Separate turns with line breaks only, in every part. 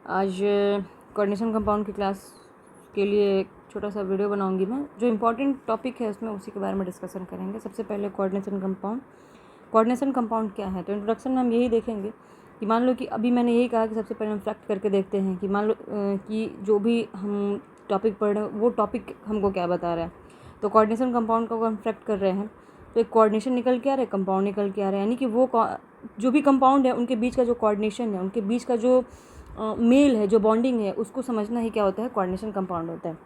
आज coordination compound की class के लिए एक छोटा सा वीडियो बनाऊंगी मैं। जो इम्पोर्टेंट टॉपिक है उसमें उसी के बारे में डिस्कशन करेंगे। सबसे पहले कोऑर्डिनेशन कंपाउंड क्या है। तो इंट्रोडक्शन में हम यही देखेंगे कि मान लो कि अभी मैंने यही कहा कि सबसे पहले हम फैक्ट करके देखते हैं कि मान लो कि जो भी हम टॉपिक पढ़ रहे हैं वो टॉपिक हमको क्या बता रहा है। तो कोऑर्डिनेशन कंपाउंड का हम फैक्ट कर रहे हैं तो एक कोऑर्डिनेशन निकल के आ रहा है, कंपाउंड निकल के आ रहा है, यानी कि वो जो भी कंपाउंड है उनके बीच का जो कोऑर्डिनेशन है, उनके बीच का जो मेल है, जो बॉन्डिंग है, उसको समझना ही क्या होता है, कोऑर्डिनेशन कंपाउंड होता है।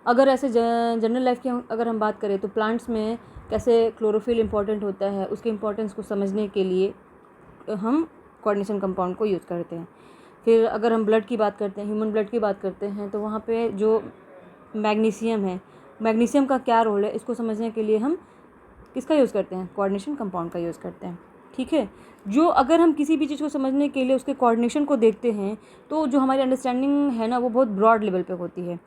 अगर ऐसे जनरल लाइफ की अगर हम बात करें तो प्लांट्स में कैसे क्लोरोफिल इंपॉर्टेंट होता है, उसके इंपॉर्टेंस को समझने के लिए हम कोऑर्डिनेशन कंपाउंड को यूज़ करते हैं। फिर अगर हम ब्लड की बात करते हैं, ह्यूमन ब्लड की बात करते हैं, तो वहाँ पे जो मैग्नीशियम है, मैग्नीशियम का क्या रोल है, इसको समझने के लिए हम किसका यूज़ करते हैं, कोऑर्डिनेशन कंपाउंड का यूज़ करते हैं। ठीक है। जो अगर हम किसी भी चीज़ को समझने के लिए उसके कोऑर्डिनेशन को देखते हैं तो जो हमारी अंडरस्टैंडिंग है ना वो बहुत ब्रॉड लेवल पे होती है,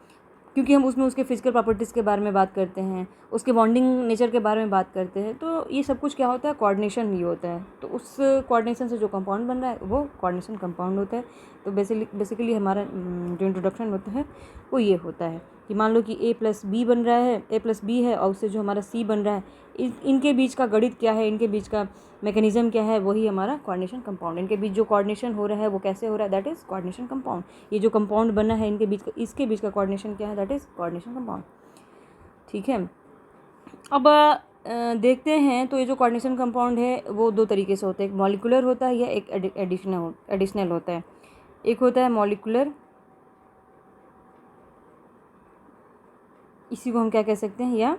क्योंकि हम उसमें उसके फिजिकल प्रॉपर्टीज़ के बारे में बात करते हैं, उसके बॉन्डिंग नेचर के बारे में बात करते हैं। तो ये सब कुछ क्या होता है, कोऑर्डिनेशन ही होता है। तो उस कोऑर्डिनेशन से जो कंपाउंड बन रहा है वो कोऑर्डिनेशन कंपाउंड होता है। तो बेसिकली हमारा जो इंट्रोडक्शन होता है वो ये होता है कि मान लो कि A+B बन रहा है, A+B है, और उससे जो हमारा C बन रहा है, इनके बीच का गणित क्या है, इनके बीच का मैकेनिज्म क्या है, वही हमारा कोऑर्डिनेशन कंपाउंड। इनके बीच जो कोऑर्डिनेशन हो रहा है वो कैसे हो रहा है, दैट इज़ कोऑर्डिनेशन कंपाउंड। ये जो कंपाउंड बना है इनके बीच का, इसके बीच का कोऑर्डिनेशन क्या है, दैट इज़ कोऑर्डिनेशन कंपाउंड। ठीक है। अब देखते हैं तो ये जो कोऑर्डिनेशन कंपाउंड है वो दो तरीके से होते हैं, एक मॉलिक्यूलर होता है या एक एडिशनल होता है। एक होता है मॉलिक्यूलर, इसी को हम क्या कह सकते हैं, या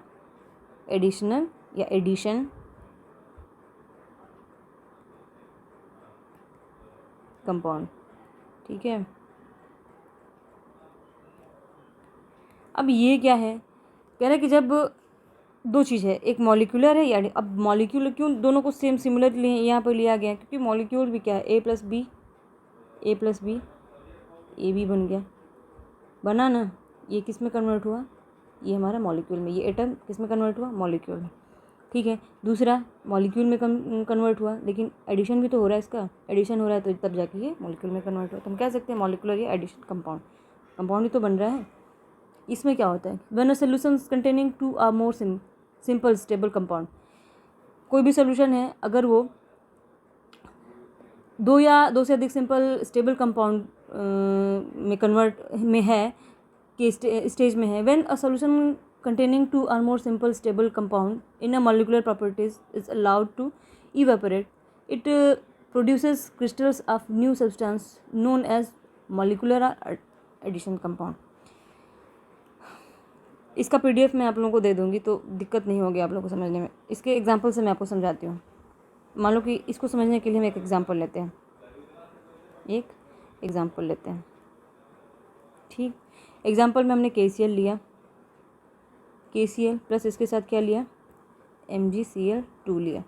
एडिशनल या एडिशन कंपाउंड। ठीक है। अब ये क्या है, कह रहा है कि जब दो चीज़ है, एक मॉलिक्यूलर है, यानी अब मॉलिक्यूलर क्यों दोनों को सेम सिमिलर यहाँ पर लिया गया है, क्योंकि मॉलिक्यूल भी क्या है, A+B, A+B, AB बन गया, बना ना। ये किस में कन्वर्ट हुआ, ये हमारा मॉलिक्यूल में, ये एटम किस में कन्वर्ट हुआ, मॉलिक्यूल में। ठीक है। दूसरा मॉलिक्यूल में कन्वर्ट हुआ, लेकिन एडिशन भी तो हो रहा है, इसका एडिशन हो रहा है तो तब जाके ये मॉलिक्यूल में कन्वर्ट हुआ। तो हम कह सकते हैं मॉलिक्यूलर या एडिशन कंपाउंड, कंपाउंड ही तो बन रहा है। इसमें क्या होता है, when a solution containing two or more simple stable compound, कोई भी सॉल्यूशन है अगर वो दो या दो से अधिक सिंपल स्टेबल कंपाउंड में कन्वर्ट में है कि स्टेज में है, when a solution containing two or more simple stable compound in a molecular properties is allowed to evaporate, it produces crystals of new substance known as molecular or addition compound. इसका PDF मैं आप लोगों को दे दूँगी तो दिक्कत नहीं होगी आप लोगों को समझने में। इसके एग्जाम्पल से मैं आपको समझाती हूँ। मान लो कि इसको समझने के लिए हम एक एग्जाम्पल लेते हैं, ठीक। एग्जाम्पल में हमने KCl लिया, KCl प्लस इसके साथ क्या लिया, MgCl2 लिया,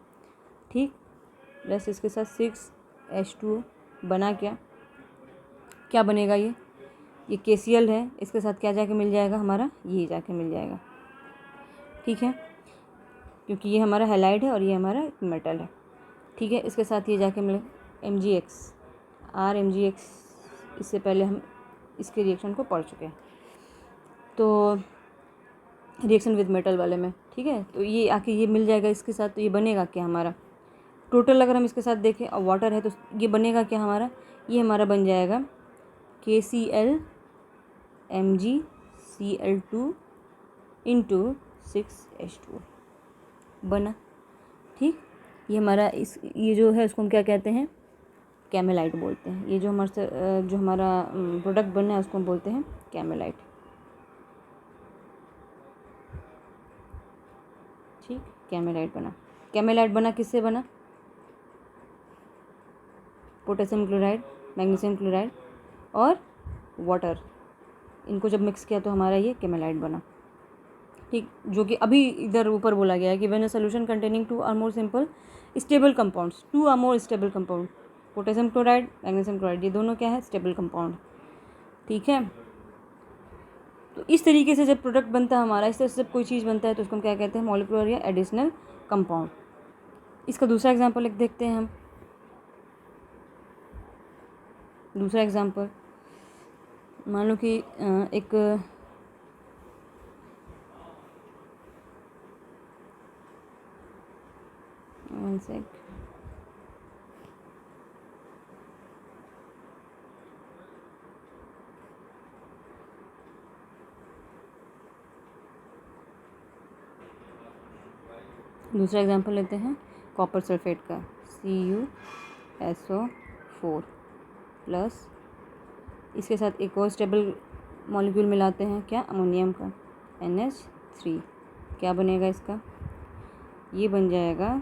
ठीक, प्लस इसके साथ 6H2O बना, क्या बनेगा, ये KCl है, इसके साथ क्या जाके मिल जाएगा हमारा, ये जाके मिल जाएगा। ठीक है, क्योंकि ये हमारा हैलाइड है और ये हमारा मेटल है। ठीक है। इसके साथ ये जाके मिले MgX, RMgX, इससे पहले हम इसके रिएक्शन को पढ़ चुके हैं, तो रिएक्शन विद मेटल वाले में। ठीक है। तो ये आके ये मिल जाएगा इसके साथ, तो ये बनेगा क्या हमारा, टोटल अगर हम इसके साथ देखें और वाटर है तो ये बनेगा क्या हमारा, ये हमारा बन जाएगा KCl MgCl2 इंटू 6H2O बना। ठीक। ये हमारा ये जो है उसको हम क्या कहते हैं, कैमेलाइट बोलते हैं। ये जो हमारा प्रोडक्ट बना है उसको हम बोलते हैं कैमेलाइट। ठीक। कैमेलाइट बना किससे बना, पोटेशियम क्लोराइड, मैग्नीशियम क्लोराइड और वाटर, इनको जब मिक्स किया तो हमारा ये कैमेलाइट बना। ठीक। जो कि अभी इधर ऊपर बोला गया है कि when a solution containing two or more simple stable compounds, potassium chloride, magnesium chloride, ये दोनों क्या है, स्टेबल कंपाउंड। ठीक है। तो इस तरीके से जब प्रोडक्ट बनता है हमारा, इस तरह से जब कोई चीज़ बनता है तो उसको हम क्या कहते हैं, मॉलिक्यूलर या एडिशनल कंपाउंड। इसका दूसरा एग्जाम्पल एक देखते हैं हम, दूसरा एग्जांपल, मान लो कि एक वन सेक, दूसरा एग्जांपल लेते हैं कॉपर सल्फेट का, CuSO4 प्लस इसके साथ एक और स्टेबल मॉलिक्यूल मिलाते हैं, क्या, अमोनियम का, NH3। क्या बनेगा इसका, ये बन जाएगा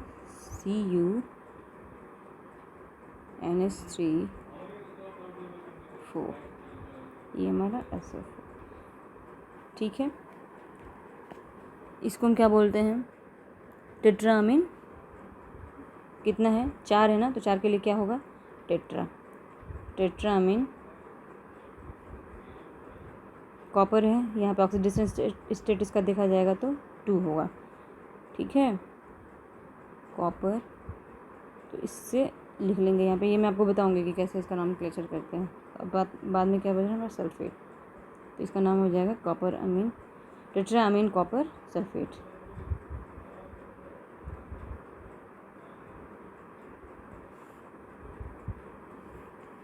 CuNH3 4, ये हमारा SO4। ठीक है, इसको हम क्या बोलते हैं, टेट्रामीन। कितना है, 4 है ना, तो 4 के लिए क्या होगा, टेट्रामीन। कॉपर है, यहाँ पे ऑक्सीडेशन स्टेटस का देखा जाएगा तो 2 होगा। ठीक है, कॉपर, तो इससे लिख लेंगे यहाँ पे, ये मैं आपको बताऊँगी कि कैसे इसका नाम क्लेचर करते हैं। अब बाद में क्या बच रहा है हमारा, सल्फेट, तो इसका नाम हो जाएगा कॉपर अमीन, टेट्रामीन कॉपर सल्फेट।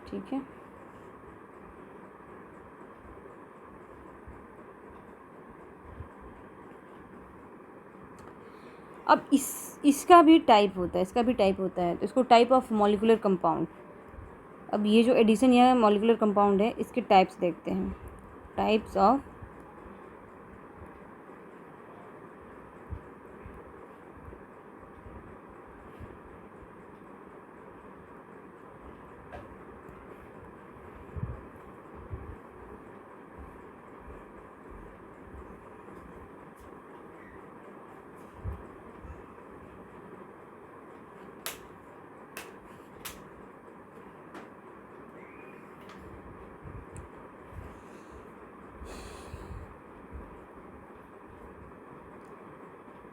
ठीक है, अब इसका भी टाइप होता है, तो इसको टाइप ऑफ मॉलिक्यूलर कंपाउंड। अब ये जो एडिशन या मॉलिक्यूलर कंपाउंड है, इसके टाइप्स देखते हैं, टाइप्स ऑफ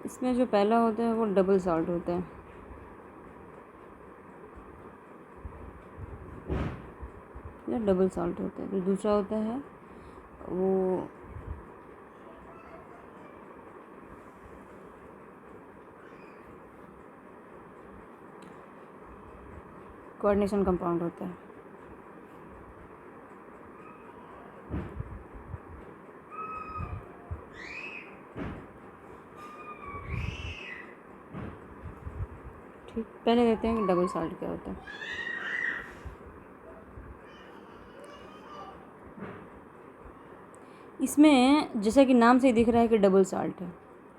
इसमें जो पहला होता है वो डबल सॉल्ट होता है, या डबल सॉल्ट होता है। जो दूसरा होता है वो कोऑर्डिनेशन कंपाउंड होता है। ठीक, पहले देखते हैं कि डबल सॉल्ट क्या होता है। इसमें जैसा कि नाम से ही दिख रहा है कि डबल सॉल्ट है,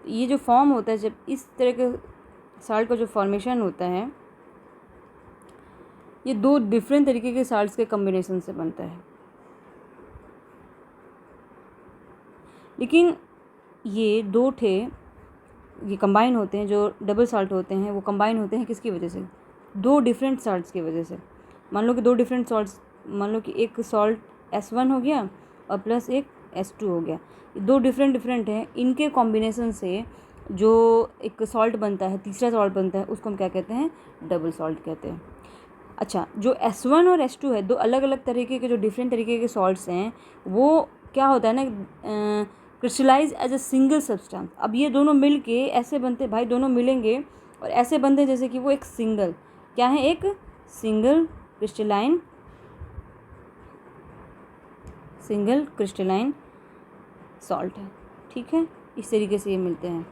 ये जो फॉर्म होता है, जब इस तरह के सॉल्ट का जो फॉर्मेशन होता है, ये 2 डिफरेंट तरीके के सॉल्ट्स के कॉम्बिनेशन से बनता है। लेकिन ये 2 ठे ये कंबाइन होते हैं, जो डबल सॉल्ट होते हैं वो कंबाइन होते हैं किसकी वजह से, 2 डिफरेंट सॉल्ट्स की वजह से। मान लो कि 2 डिफरेंट सॉल्ट्स, मान लो कि एक सॉल्ट S1 हो गया और प्लस एक S2 हो गया, 2 डिफरेंट हैं, इनके कॉम्बिनेशन से जो एक सॉल्ट बनता है, तीसरा सॉल्ट बनता है, उसको हम क्या कहते हैं, डबल सॉल्ट कहते हैं। अच्छा, जो S1 और S2 है, 2 अलग अलग तरीके के, जो डिफरेंट तरीके के सॉल्ट्स हैं, वो क्या होता है ना, crystallise as a single substance. अब ये दोनों मिल के ऐसे बनते, भाई दोनों मिलेंगे और ऐसे बनते जैसे कि वो एक सिंगल, क्या है, एक सिंगल क्रिस्टलाइन सॉल्ट है। ठीक है, इस तरीके से ये मिलते हैं।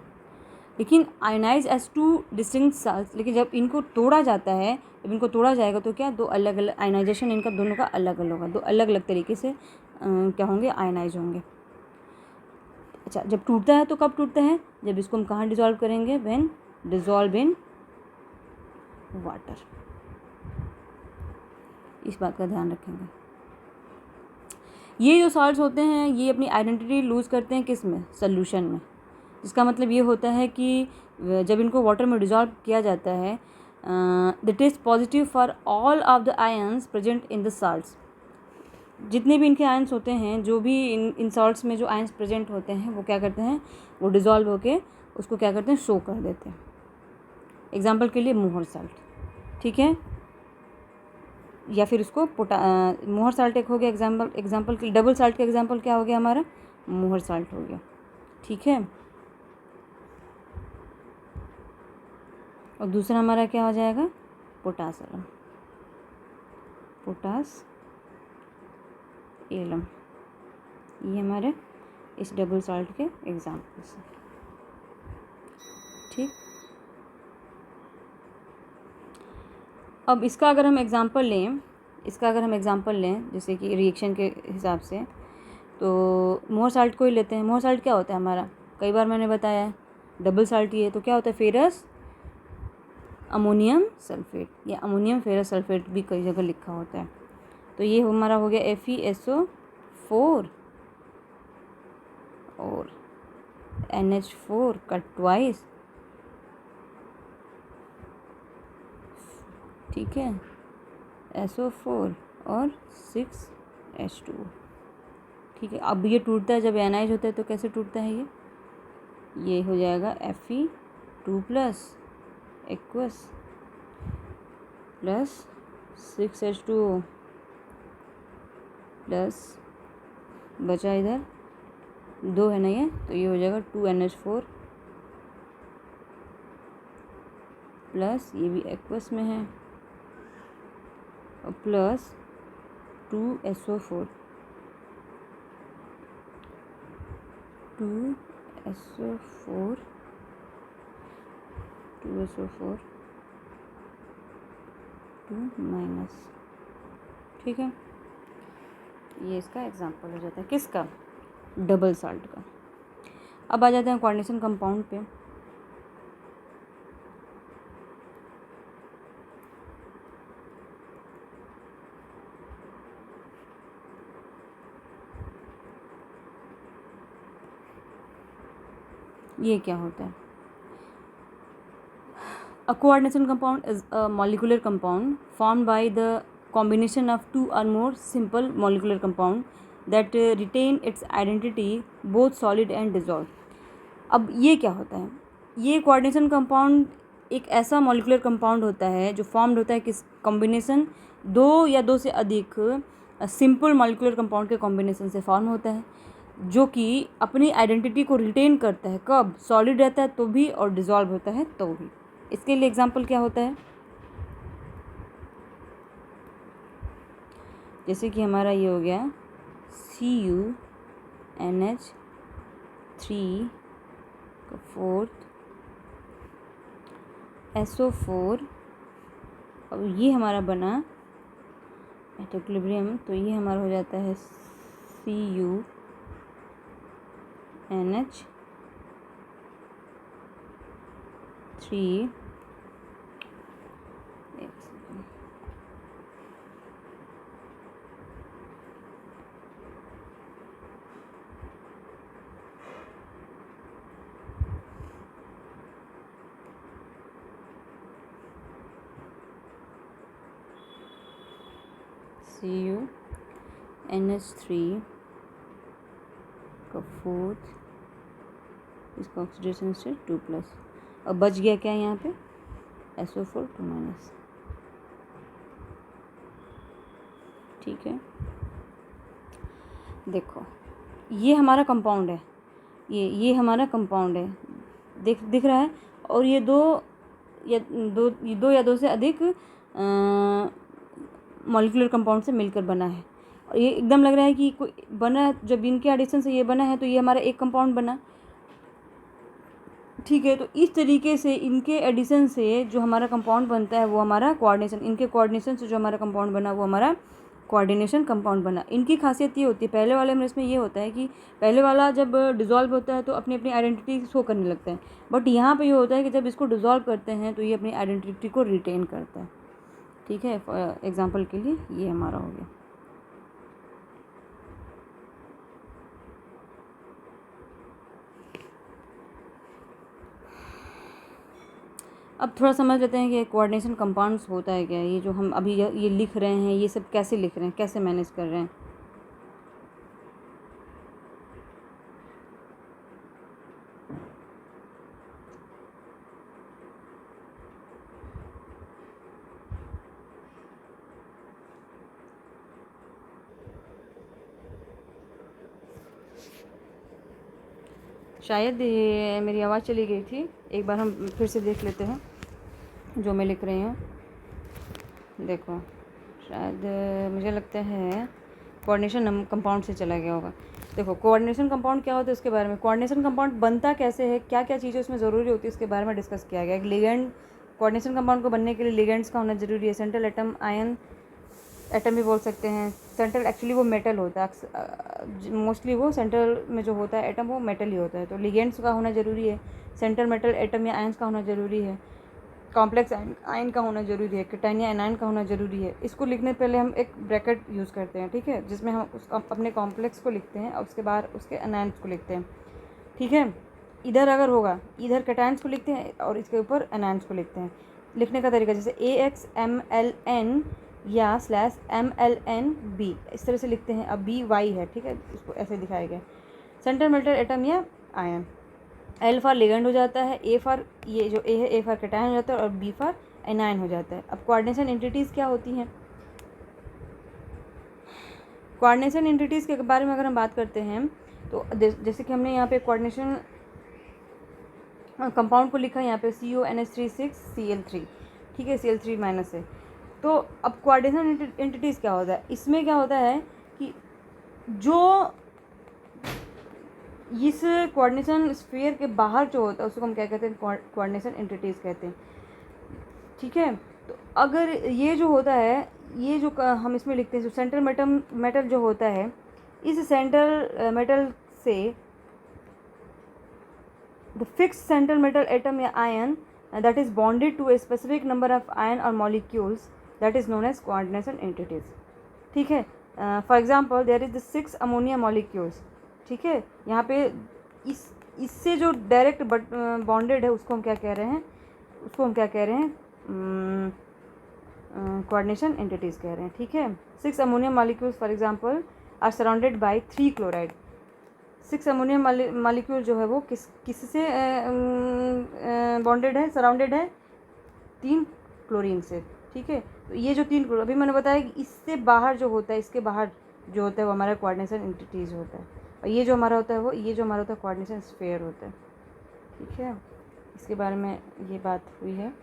लेकिन आयनाइज एज 2 डिस्टिंक्ट सॉल्ट्स, लेकिन जब इनको तोड़ा जाता है, जब इनको तोड़ा जाएगा तो क्या, 2 अलग अलग आयनाइजेशन इनका दोनों का अलग अलग होगा, 2 अलग अलग तरीके से क्या होंगे, आयनाइज होंगे। अच्छा, जब टूटता है तो कब टूटता है, जब इसको हम कहाँ डिज़ोल्व करेंगे, व्हेन डिज़ोल्व इन वाटर। इस बात का ध्यान रखेंगे। ये जो सॉल्ट्स होते हैं, ये अपनी आइडेंटिटी लूज़ करते हैं किस में, सॉल्यूशन में। जिसका मतलब ये होता है कि जब इनको वाटर में डिज़ोल्व किया जाता है, that is positive for all of the ions present in the salts. जितने भी इनके आयंस होते हैं, जो भी इन सॉल्ट्स में जो आयंस प्रेजेंट होते हैं, वो क्या करते हैं, वो डिज़ोल्व होके उसको क्या करते हैं, शो कर देते हैं। एग्जाम्पल के लिए मोहर सॉल्ट। ठीक है, या फिर उसको मोहर साल्ट एक हो गया एग्जाम्पल के। डबल साल्ट का एग्जाम्पल क्या हो गया हमारा, मोहर साल्ट हो गया। ठीक है, और दूसरा हमारा क्या हो जाएगा, पोटास एलम। ये हमारे इस डबल साल्ट के एग्जाम्पल्स हैं। ठीक, अब इसका अगर हम एग्ज़ाम्पल लें जैसे कि रिएक्शन के हिसाब से, तो मोहर साल्ट को ही लेते हैं। मोहर साल्ट क्या होता है हमारा, कई बार मैंने बताया है, डबल साल्ट ही है। तो क्या होता है, फेरस अमोनियम सल्फेट, या अमोनियम फेरस सल्फेट भी कई जगह लिखा होता है। तो ये हमारा हो गया FeSO4 और NH4 का ट्वाइस। ठीक है, SO4 और 6H2। ठीक है, अब ये टूटता है जब एनाइज होता है तो कैसे टूटता है, ये हो जाएगा Fe2 plus aqueous plus 6H2O plus बचा इधर 2 है ना ये, तो ये हो जाएगा 2NH4 प्लस ये भी एक्वस में है और प्लस 2SO4 2 माइनस। ठीक है, ये इसका एग्जाम्पल हो जाता है, किसका, डबल साल्ट का। अब आ जाते हैं कोऑर्डिनेशन कंपाउंड पे। ये क्या होता है, a coordination compound is a molecular compound formed by the combination of two or more simple molecular compound that retain its identity both solid and dissolved। अब ये क्या होता है, ये कोऑर्डिनेशन कंपाउंड एक ऐसा मॉलिकुलर कंपाउंड होता है जो फॉर्म्ड होता है किस कॉम्बिनेशन, दो या दो से अधिक सिंपल मॉलिकुलर कंपाउंड के कॉम्बिनेशन से फॉर्म होता है, जो कि अपनी आइडेंटिटी को रिटेन करता है, कब, सॉलिड रहता है तो भी और डिसॉल्व होता है तो भी। इसके लिए एग्जांपल क्या होता है, जैसे कि हमारा ये हो गया CuNH3 का 4th SO4। अब ये हमारा बना एट इक्विलिब्रियम, तो ये हमारा हो जाता है CuNH3 CuNH3 का 4th, इसका ऑक्सीडेशन स्टेट 2 प्लस। अब बच गया क्या यहाँ पे, SO4 2 माइनस। ठीक है, देखो ये हमारा कंपाउंड है, ये हमारा कंपाउंड है, दिख रहा है, और ये दो या दो से अधिक मॉलिक्यूलर कंपाउंड से मिलकर बना है। और ये एकदम लग रहा है कि कोई बना, जब इनके एडिशन से ये बना है तो ये हमारा एक कंपाउंड बना। ठीक है, तो इस तरीके से इनके एडिशन से जो हमारा कंपाउंड बनता है वो हमारा कोऑर्डिनेशन, इनके कोऑर्डिनेशन से जो हमारा कंपाउंड बना वो हमारा कोऑर्डिनेशन कंपाउंड बना। इनकी खासियत ये होती है, पहले वाले में इसमें ये होता है कि पहले वाला जब डिज़ोल्व होता है तो अपनी अपनी आइडेंटिटी शो करने लगता है, बट यहाँ पे ये होता है कि जब इसको डिज़ोल्व करते हैं तो ये अपनी आइडेंटिटी को रिटेन करता है। ठीक है, फॉर एग्जांपल के लिए ये हमारा हो गया। अब थोड़ा समझ लेते हैं कि कोऑर्डिनेशन कंपाउंड्स होता है क्या, ये जो हम अभी ये लिख रहे हैं, ये सब कैसे लिख रहे हैं, कैसे मैनेज कर रहे हैं। शायद ये मेरी आवाज़ चली गई थी, एक बार हम फिर से देख लेते हैं जो मैं लिख रही हूँ। देखो शायद मुझे लगता है कोऑर्डिनेशन कंपाउंड से चला गया होगा। देखो कोऑर्डिनेशन कंपाउंड क्या होता है उसके बारे में, कोऑर्डिनेशन कंपाउंड बनता कैसे है, क्या क्या चीज़ें उसमें ज़रूरी होती है उसके बारे में डिस्कस किया गया। लिगेंड, कोऑर्डिनेशन कंपाउंड को बनने के लिए लिगेंड्स का होना ज़रूरी है। सेंट्रल एटम, आयन एटम भी बोल सकते हैं। सेंट्रल एक्चुअली वो मेटल होता है, मोस्टली वो सेंट्रल में जो होता है एटम वो मेटल ही होता है, तो लिगेंड्स का होना ज़रूरी है। सेंट्रल मेटल एटम या आयन्स का होना ज़रूरी है। कॉम्प्लेक्स आयन का होना ज़रूरी है। केटाइन या एनायन का होना ज़रूरी है। इसको लिखने से पहले हम एक ब्रैकेट यूज़ करते हैं, ठीक है, जिसमें हम अपने कॉम्प्लेक्स को लिखते हैं और उसके बाद उसके एनायन्स को लिखते हैं, ठीक है। इधर अगर होगा, इधर केटाइन्स को लिखते हैं और इसके ऊपर एनायन्स को लिखते हैं। लिखने का तरीका जैसे AXMLN या /MLNB इस तरह से लिखते हैं। अब BY है, ठीक है, इसको ऐसे दिखाया गया। सेंट्रल मेटल एटम या आयन, L फॉर लिगेंड हो जाता है, A फॉर ये जो A है A फॉर कैटायन हो जाता है और B फॉर एनायन हो जाता है। अब कोऑर्डिनेशन एंटिटीज़ क्या होती हैं? कोऑर्डिनेशन एंटिटीज़ के बारे में अगर हम बात करते हैं तो जैसे कि हमने यहाँ पे कोऑर्डिनेशन कंपाउंड को लिखा है यहाँ पे CONH3 6Cl3, ठीक है, Cl3 माइनस है। तो अब कोऑर्डिनेशन एंटिटीज़ क्या होता है, इसमें क्या होता है कि जो इस कोऑर्डिनेशन स्फीयर के बाहर जो होता है उसको हम क्या कहते हैं, कोऑर्डिनेशन एंटिटीज़ कहते हैं, ठीक है। तो अगर ये जो होता है, ये जो हम इसमें लिखते हैं जो सेंट्रल मेटल जो होता है, इस सेंट्रल मेटल से the fix central metal atom या ion that is bonded to a specific number of ion or molecules that is known as coordination entities, ठीक है। For example there is the 6 ammonia molecules, ठीक है। यहाँ पे इससे जो डायरेक्ट बॉन्डेड है उसको हम क्या कह रहे हैं, कोऑर्डिनेशन एंटिटीज़ कह रहे हैं, ठीक है। 6 ammonia molecules for example are surrounded by 3 chloride. 6 ammonium molecule जो है वो किससे बॉन्डेड है, सराउंडेड है 3 क्लोरीन से, ठीक है। तो ये जो 3 अभी मैंने बताया कि इससे बाहर जो होता है, इसके बाहर जो होता है वो हमारा कोऑर्डिनेशन एंटिटीज़ होता है, और ये जो हमारा होता है वो कोऑर्डिनेशन स्फीयर होता है, ठीक है। इसके बारे में ये बात हुई है।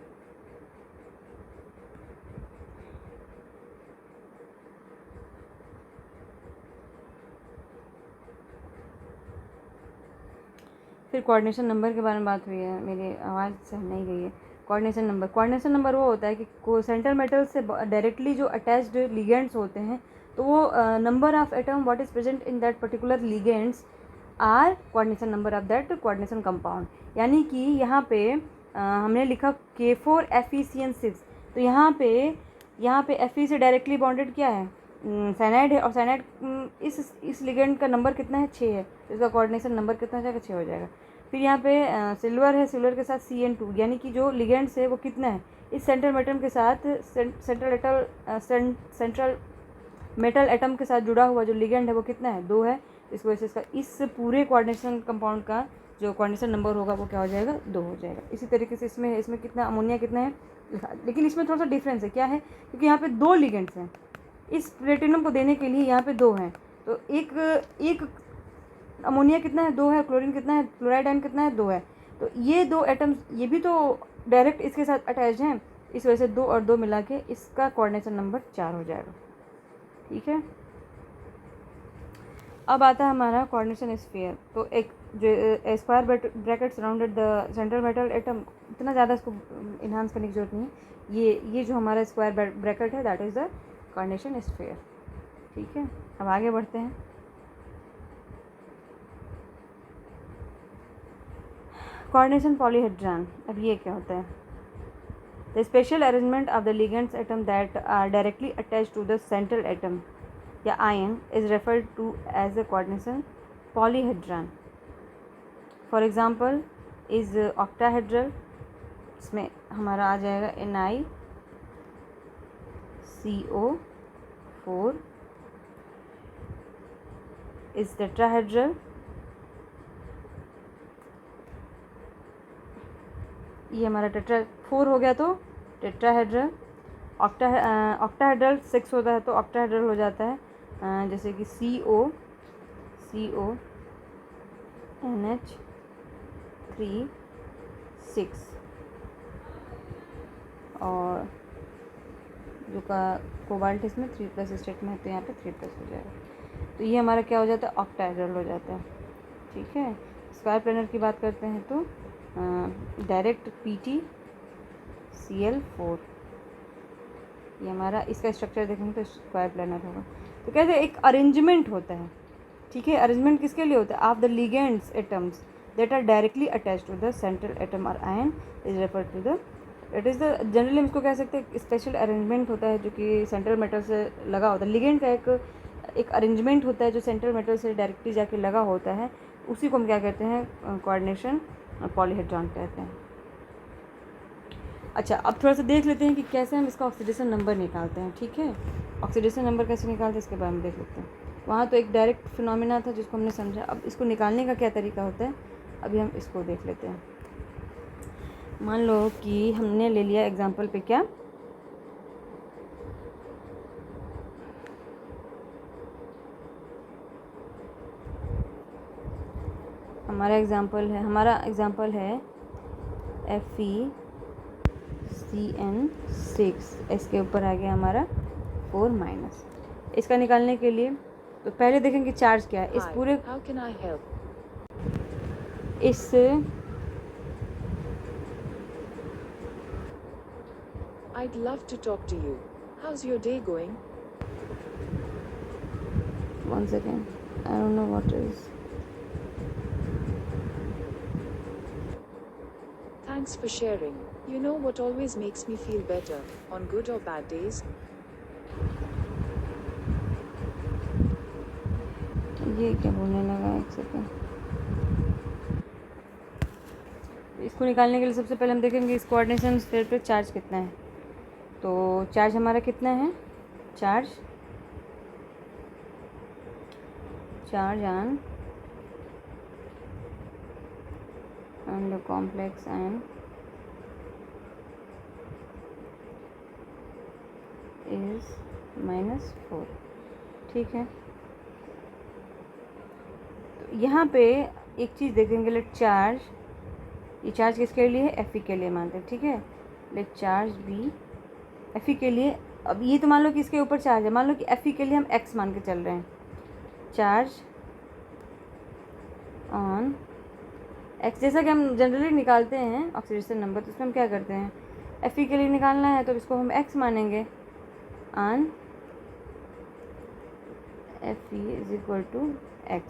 फिर कोऑर्डिनेशन नंबर के बारे में बात हुई है, मेरी आवाज़ सह नहीं गई है। कोऑर्डिनेशन नंबर वो होता है कि सेंट्रल मेटल से डायरेक्टली जो अटैच्ड लिगेंड्स होते हैं तो वो number of atom what is present in that particular ligands are coordination number of that coordination compound. यानी कि यहाँ पे हमने लिखा K4FeCN6, तो यहाँ पे Fe से डायरेक्टली बॉन्डेड क्या है, साइनाइड है, और साइनाइड इस लिगेंड का नंबर कितना है, 6 है, तो इसका कोऑर्डिनेशन नंबर कितना हो जाएगा, 6 हो जाएगा। फिर यहाँ पे सिल्वर है, सिल्वर के साथ CN2, यानी कि जो लिगेंड्स है वो कितना है, इस सेंट्रल मेटल के साथ सेंट्रल मेटल एटम के साथ जुड़ा हुआ जो लिगेंड है वो कितना है, 2 है। इस वजह से इसका इस पूरे कोऑर्डिनेशन कंपाउंड का जो कोऑर्डिनेशन नंबर होगा वो क्या हो जाएगा, 2 हो जाएगा। इसी तरीके से इसमें कितना अमोनिया कितना है, लेकिन इसमें थोड़ा सा डिफरेंस है, क्या है, क्योंकि यहाँ पे 2 लिगेंड्स हैं, इस प्लेटिनम को देने के लिए यहाँ पे 2 हैं, तो एक अमोनिया कितना है, 2 है, क्लोरीन कितना है, क्लोराइड आयन कितना है, 2 है। तो ये 2 एटम्स ये भी तो डायरेक्ट इसके साथ अटैच हैं, इस वजह से 2 और 2 मिला के इसका कोऑर्डिनेशन नंबर 4 हो जाएगा, ठीक है। अब आता है हमारा कोऑर्डिनेशन स्फीयर। तो एक जो square bracket surrounded the central metal atom, इतना ज़्यादा इसको इन्हांस करने की जरूरत नहीं है। ये जो हमारा स्क्वायर ब्रैकेट है that is the coordination sphere, ठीक है। अब आगे बढ़ते हैं। कोऑर्डिनेशन पॉलीहेड्रॉन, अब ये क्या होता है, the special arrangement of the ligands atom that are directly attached to the central atom या ion is referred to as the coordination polyhedron. For example is octahedral, इसमें हमारा आ जाएगा NiCO4, इज टेट्राहेड्रल, ये हमारा 4 हो गया तो टेट्राहेड्रल। ऑक्टाहेड्रल 6 होता है तो ऑक्टाहेड्रल हो जाता है, जैसे कि CO NH 3 6 और जो का कोबाल्ट इसमें 3+ स्टेट में है तो यहाँ पे 3+ हो जाएगा। तो ये हमारा क्या हो जाता है, ऑक्टाहेड्रल हो जाता है। ठीक है, स्क्वायर प्लेनर की बात करते हैं तो डायरेक्ट PtCl4, ये हमारा इसका स्ट्रक्चर देखेंगे तो स्क्वायर प्लेनर होगा। तो कहते हैं एक अरेंजमेंट होता है। ठीक है, अरेंजमेंट किसके लिए होता है, of the ligands atoms that are directly attached to the central atom और ion is refer to the, it is the generally हम इसको कह सकते हैं स्पेशल अरेंजमेंट होता है जो कि सेंट्रल मेटल से लगा होता है। लिगेंड का एक अरेंजमेंट होता है जो सेंट्रल मेटल से डायरेक्टली जाके लगा होता है, उसी को हम क्या कहते हैं, कोऑर्डिनेशन पॉलीहेड्रॉन कहते हैं। अच्छा, अब थोड़ा सा देख लेते हैं कि कैसे हम इसका ऑक्सीडेशन नंबर निकालते हैं। ठीक है, ऑक्सीडेशन नंबर कैसे निकालते हैं इसके बारे में देख लेते हैं। वहाँ तो एक डायरेक्ट फिनोमिना था जिसको हमने समझा, अब इसको निकालने का क्या तरीका होता है अभी हम इसको देख लेते हैं। मान लो कि हमने ले लिया एग्जाम्पल पे क्या, हमारा एग्जाम्पल है FeCN6, इसके ऊपर आ गया हमारा 4-। इसका निकालने के लिए तो पहले देखेंगे चार्ज क्या है इस पूरे, इस
I'd love to talk to you. How's your day going?
One second, I don't know what is.
Thanks for sharing. You know what always makes me feel better, on good or bad days?
ये क्या बोलने लगा, एक second. इसको निकालने के लिए सबसे पहले हम देखेंगे इस कोऑर्डिनेशन स्फीयर पे चार्ज कितना है। तो चार्ज हमारा कितना है, charge on the complex ion is -4। ठीक है, तो यहाँ पे एक चीज़ देखेंगे, लेट चार्ज, ये चार्ज किसके लिए है, Fe के लिए मानते हैं। ठीक है, लेट चार्ज बी Fe के लिए, अब ये तो मान लो कि इसके ऊपर चार्ज है, मान लो कि Fe के लिए हम x मान के चल रहे हैं, चार्ज ऑन x, जैसा कि हम जनरली निकालते हैं ऑक्सीडेशन नंबर, तो इसमें हम क्या करते हैं, Fe के लिए निकालना है तो इसको हम x मानेंगे, on Fe is equal to x।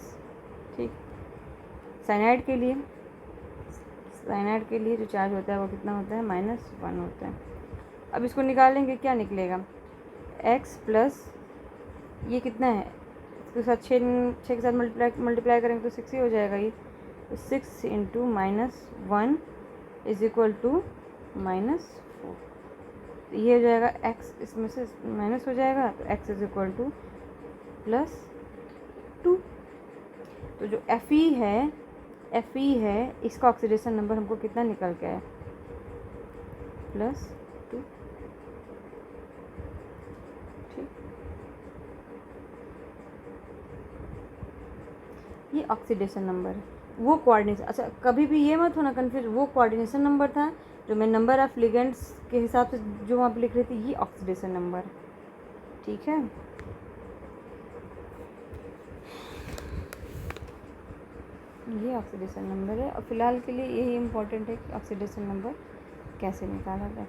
ठीक, साइनाइड के लिए जो चार्ज होता है वो कितना होता है, -1 होता है। अब इसको निकालेंगे, क्या निकलेगा, x प्लस ये कितना है, इसके साथ 6 के साथ मल्टीप्लाई करेंगे तो 6 ही हो जाएगा ये, तो 6 × -1 इज इक्वल टू -4। तो ये हो जाएगा x, इसमें से माइनस हो जाएगा तो x इज इक्वल टू +2। तो जो Fe है इसका ऑक्सीडेशन नंबर हमको कितना निकल के आया, +2। ठीक, ये ऑक्सीडेशन नंबर है, वो कोऑर्डिनेशन। अच्छा, कभी भी ये मत होना कन्फ्यूज, वो कोऑर्डिनेशन नंबर था जो मैं नंबर ऑफ लिगेंड्स के हिसाब से जो वहाँ पे लिख रही थी, ये ऑक्सीडेशन नंबर। ठीक है, ये ऑक्सीडेशन नंबर है, और फिलहाल के लिए यही इम्पोर्टेंट है कि ऑक्सीडेशन नंबर कैसे निकाला जाए।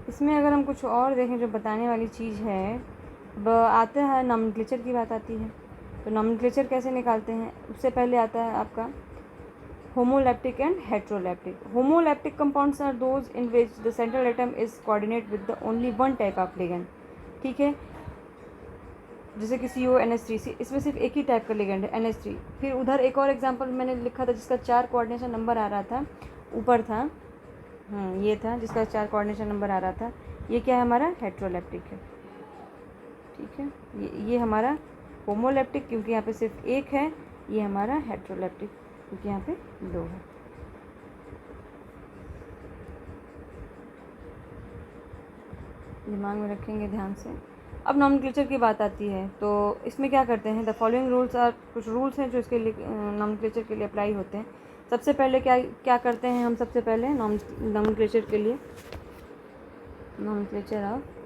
इसमें अगर हम कुछ और देखें जो बताने वाली चीज़ है, अब आता है नॉमेनक्लेचर की बात आती है। तो नॉमेनक्लेचर कैसे निकालते हैं, उससे पहले आता है आपका homoleptic and heteroleptic. Homoleptic compounds are those in which the central atom is coordinate with the only one type of ligand. ठीक है, जैसे कि CONH3, इसमें सिर्फ एक ही टाइप का लिगेंड है, NH3। फिर उधर एक और एग्जांपल मैंने लिखा था जिसका 4 कोऑर्डिनेशन नंबर आ रहा था, ऊपर था, ये था जिसका 4 कोऑर्डिनेशन नंबर आ रहा था, ये क्या है हमारा, हेट्रोलैप्टिक है। ठीक है, ये हमारा होमोलैप्टिक क्योंकि यहाँ पे सिर्फ एक है, ये हमारा हेट्रोलैप्टिक क्योंकि यहाँ पे 2 है। दिमाग में रखेंगे ध्यान से। अब नॉमेनक्लेचर की बात आती है तो इसमें क्या करते हैं, द फॉलोइंग रूल्स आर, कुछ रूल्स हैं जो इसके लिए नॉमेनक्लेचर के लिए अप्लाई होते हैं। सबसे पहले क्या क्या करते हैं हम, सबसे पहले नॉमेनक्लेचर के लिए नॉमेनक्लेचर ऑफ